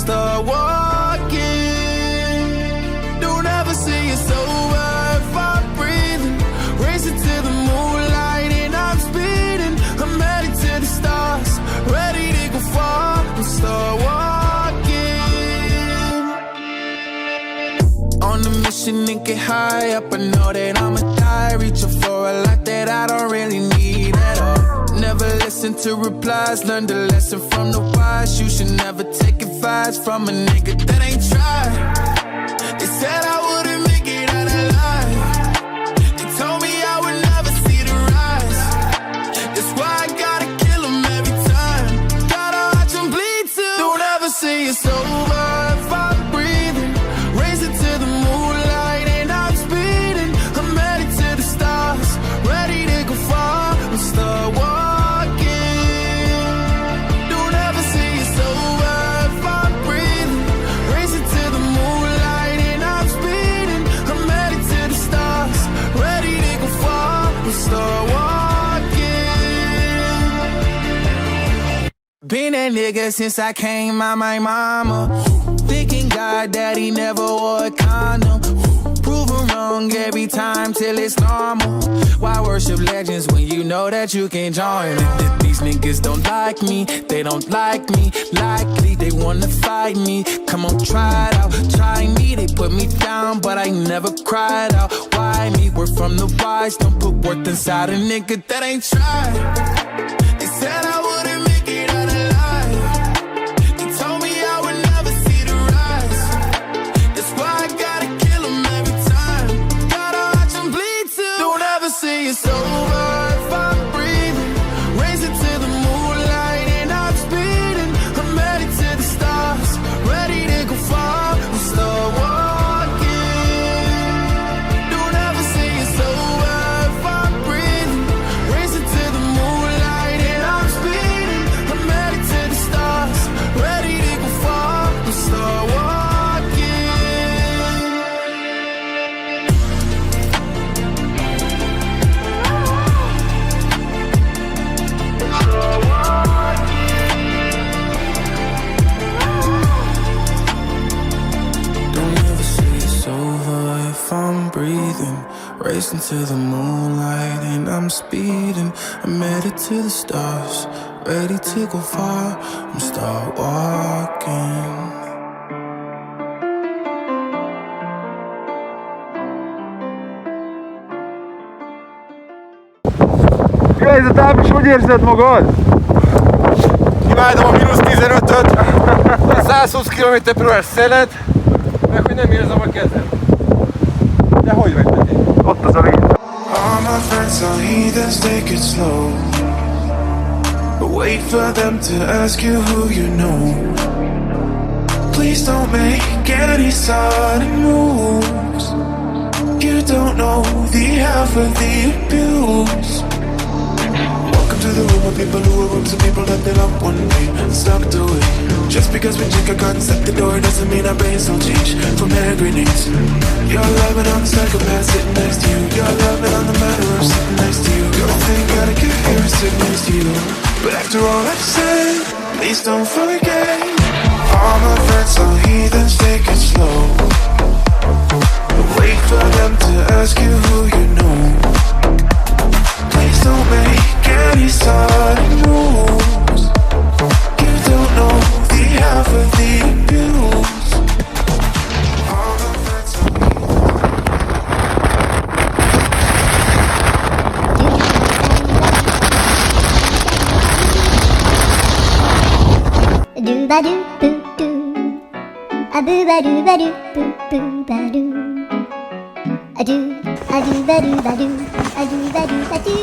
start walking. Don't ever say it's over if I'm breathing. Racing to the moonlight and I'm speeding. I'm headed to the stars, ready to go far and start walking. On a mission and get high up, I know that I'ma die. Reaching for a lot that I don't really need at all. Never listen to replies, learn the lesson from the wise. You should never take advice from a nigga that ain't tried. They said I wouldn't make it out alive. They told me I would never see the rise. That's why I gotta kill 'em every time. Gotta watch 'em bleed too. Don't ever say it's over if I'm breathing. Racing to the moonlight and I'm speeding. I'm headed to the stars, ready to go far and start walking. Don't ever say it's over if I'm breathing. Racing to the moonlight and I'm speeding. I'm headed to the stars, ready to go far and start walking. Been that nigga since I came out my mama. Thinking God that he never wore a condom. Proven wrong every time till it's normal. Why worship legends when you know that you can join them? These niggas don't like me, they don't like me. Likely they wanna fight me. Come on, try it out, try me. They put me down, but I never cried out. Why me? We're from the wise, don't put worth inside a nigga that ain't tried. They said I wouldn't make it out alive. They told me I would never see the rise. That's why I gotta kill 'em every time. Gotta watch 'em bleed too. Don't ever say it's over if I'm breathing. Racing to the moonlight and I'm speeding. I'm headed to the stars, ready to go far and start walking. Don't ever say it's over if I'm breathing. Racing to the moonlight and I'm speeding. I'm headed to the stars, ready to go far and start walking. Don't ever say it's over if I'm breathing. Racing to the moonlight and I'm speeding. I'm headed to the stars, ready to go far and start walking. Helyzet, Ábis, hogy érzed magad? Imádom a -15-öt, a 120 km/h szelet, meg hogy nem érzem a kezem. De hogy vagy neki? Ott az a víz. All my friends are heathens, take it slow. But wait for them to ask you who you know. Please don't make any sudden moves. You don't know the half of the abuse. Welcome to the room of people who are rooms of people that they love one day stuck to it. Just because we check a concept the door doesn't mean our brains don't change from hand grenades. You're loving on the psychopath sitting next to you. You're loving on the murderer sitting next to you. Good thing gotta get here sitting next to you. But after all I've said, please don't forget. All my friends are heathens, take it slow. But wait for them to ask you who you know. Please don't make any sudden moves. You don't know the half of the abuse. All my friends are do ba do boo doo, a boo ba do ba do boo boo ba do, a do ba do ba do, a do ba do ba do.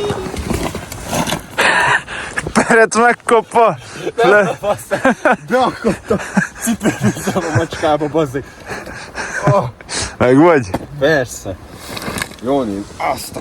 Perec megkopva. Beakadtam, cipőzöm a macskába, bazzeg. Meg vagy? Persze. Jó néz. Azt a